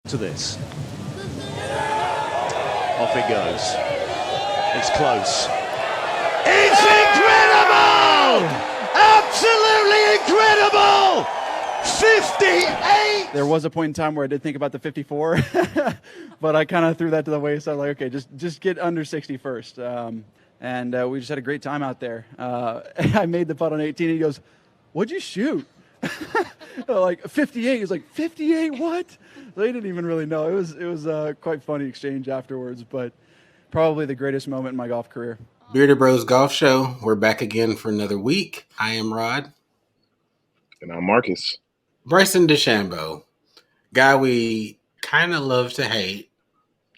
to this. Off it goes. It's close. It's incredible! Absolutely incredible! 58! There was a point in time where I did think about the 54, but I kind of threw that to the wayside. Like, okay, just get under 60 first. And we just had a great time out there. I made the putt on 18. And he goes, "What'd you shoot?" Like 58. He's like, 58 what? They didn't even really know. It was quite funny exchange afterwards, but probably the greatest moment in my golf career. Bearded Bros Golf Show. We're back again for another week. I am Rod. And I'm Marcus. Bryson DeChambeau, guy we kind of love to hate.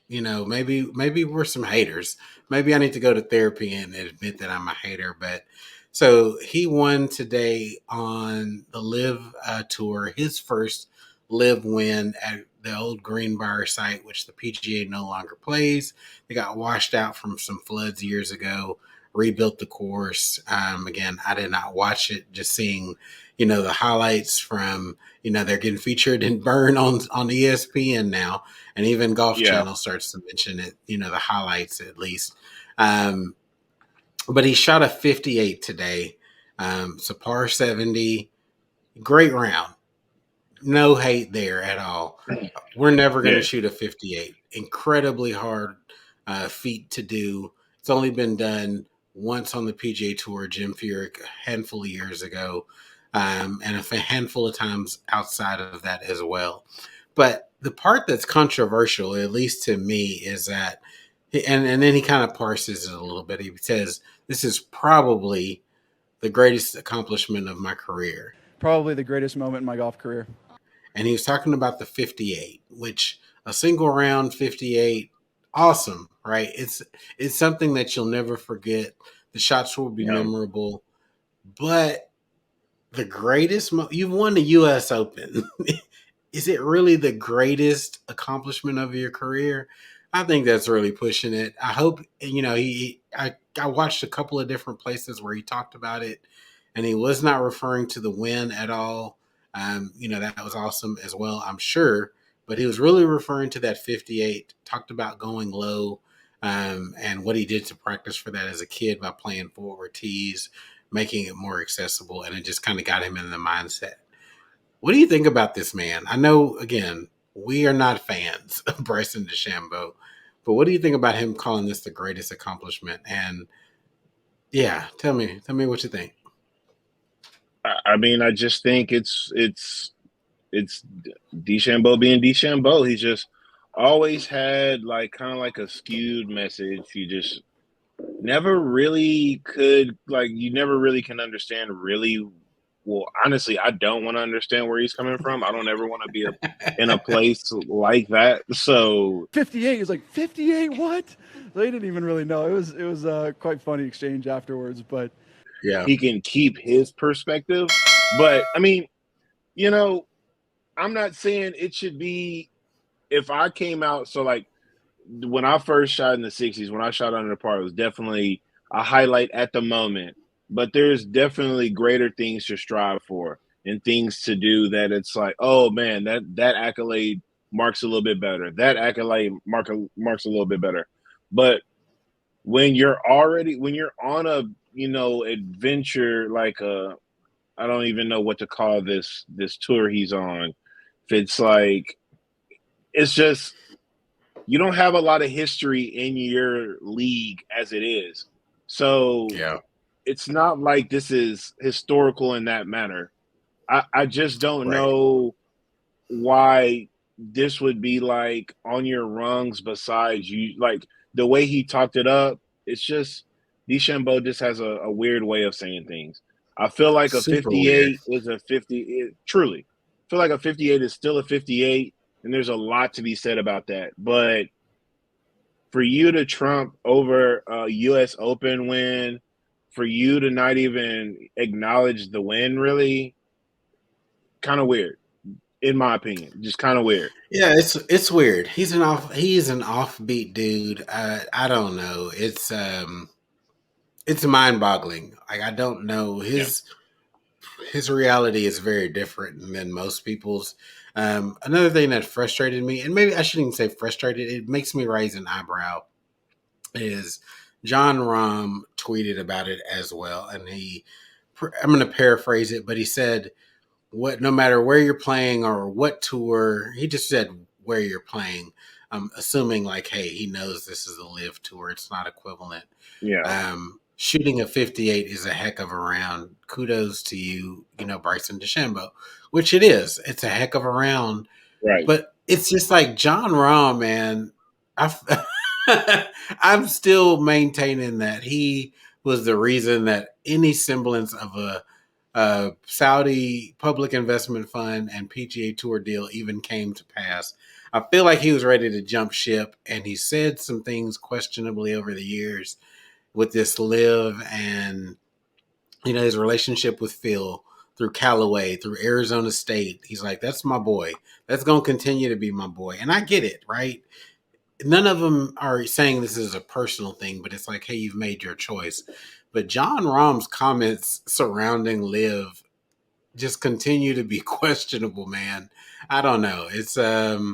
You know, maybe we're some haters. Maybe I need to go to therapy and admit that I'm a hater. But so he won today on the Live Tour, his first Live win at the old Greenbrier site, which the PGA no longer plays. They got washed out from some floods years ago, rebuilt the course. Again, I did not watch it, just seeing, the highlights from, they're getting featured in Burn on ESPN now. And even Golf Channel starts to mention it, the highlights at least. But he shot a 58 today. So par 70, great round. No hate there at all. We're never going to shoot a 58. Incredibly hard feat to do. It's only been done once on the PGA Tour, Jim Furyk, a handful of years ago, and a handful of times outside of that as well. But the part that's controversial, at least to me, is that, and then he kind of parses it a little bit. He says, this is probably the greatest accomplishment of my career. Probably the greatest moment in my golf career. And he was talking about the 58, which a single round 58, awesome, right? It's something that you'll never forget. The shots will be memorable. But the greatest, you've won the U.S. Open. Is it really the greatest accomplishment of your career? I think that's really pushing it. I hope, I watched a couple of different places where he talked about it, and he was not referring to the win at all. That was awesome as well, I'm sure. But he was really referring to that 58, talked about going low, and what he did to practice for that as a kid by playing forward tees, making it more accessible, and it just kind of got him in the mindset. What do you think about this man? I know, again, we are not fans of Bryson DeChambeau, but what do you think about him calling this the greatest accomplishment? And yeah, tell me what you think. I mean, I just think it's DeChambeau being DeChambeau. He just always had kind of like a skewed message. He just never really could, you never really can understand really. Well, honestly, I don't want to understand where he's coming from. I don't ever want to be in a place like that. So 58 is like, 58 what? They didn't even really know. It was quite funny exchange afterwards, but yeah, he can keep his perspective. But I mean, I'm not saying it should be, if I came out, so when I first shot in the 60s, when I shot under the par, it was definitely a highlight at the moment. But there's definitely greater things to strive for and things to do that it's like, oh man, that accolade marks a little bit better. That accolade marks a little bit better. But when you're on a adventure, I don't even know what to call this tour he's on. If it's just, you don't have a lot of history in your league as it is. So it's not like this is historical in that manner. I just don't know why this would be on your rungs besides you. The way he talked it up, it's just, DeChambeau just has a weird way of saying things. I feel like a 58 is a 50. Truly, I feel like a 58 is still a 58, and there's a lot to be said about that. But for you to trump over a U.S. Open win, for you to not even acknowledge the win, really, kind of weird, in my opinion. Just kind of weird. Yeah, it's weird. He's an offbeat dude. I don't know. It's mind-boggling. I don't know. His reality is very different than most people's. Another thing that frustrated me, and maybe I shouldn't even say frustrated, it makes me raise an eyebrow, is John Rahm tweeted about it as well. And I'm going to paraphrase it, but he said, no matter where you're playing or what tour, he just said where you're playing. Assuming like, hey, he knows this is a live tour. It's not equivalent. Yeah. Shooting a 58 is a heck of a round. Kudos to you, Bryson DeChambeau, which it is. It's a heck of a round. Right. But it's just like John Rahm, man. I'm still maintaining that he was the reason that any semblance of a Saudi public investment fund and PGA Tour deal even came to pass. I feel like he was ready to jump ship, and he said some things questionably over the years with this live and his relationship with Phil through Callaway, through Arizona State. He's like, that's my boy. That's going to continue to be my boy. And I get it, right? None of them are saying this is a personal thing, but it's like, hey, you've made your choice. But John Rahm's comments surrounding Liv just continue to be questionable, man. I don't know. It's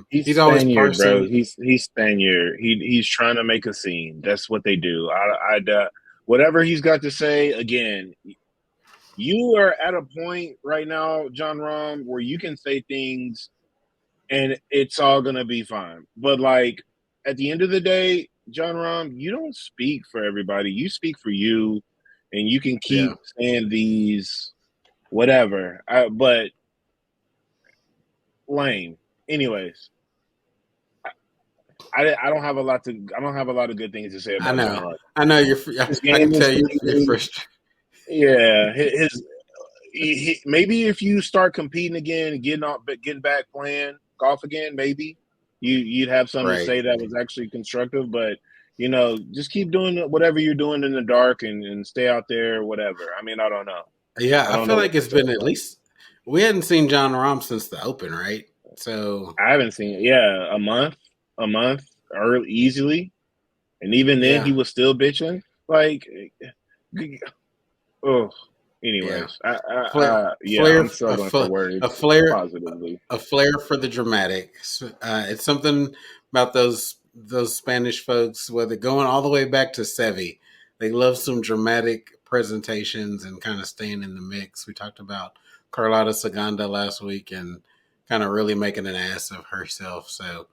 He's he's always Spaniard, bro. parsing. He's Spaniard. He's trying to make a scene. That's what they do. Whatever he's got to say. Again, you are at a point right now, John Rahm, where you can say things, and it's all gonna be fine. But like at the end of the day, John Rahm, you don't speak for everybody. You speak for you, and you can Yeah. keep saying these whatever. But lame. Anyways. I don't have a lot of good things to say I about John know. Rock. I know His I can game is tell you're pretty good. frustrated. Yeah, maybe if you start competing again, getting back playing golf again, maybe you'd have something to Right. say that was actually constructive. But just keep doing whatever you're doing in the dark and stay out there, whatever. I mean, I don't know. Yeah, I I don't feel know what like to it's say been at about least we hadn't seen John Rahm since the Open, right? So it. I haven't seen it. Yeah, a month, early, easily, and even then yeah, he was still bitching. Like, oh, yeah. anyways, Flair, yeah, flair, I'm struggling for a words flair, positively. a flair for the dramatics. It's something about those Spanish folks, whether going all the way back to Sevi, they love some dramatic presentations and kind of staying in the mix. We talked about Carlotta Saganda last week and kind of really making an ass of herself. So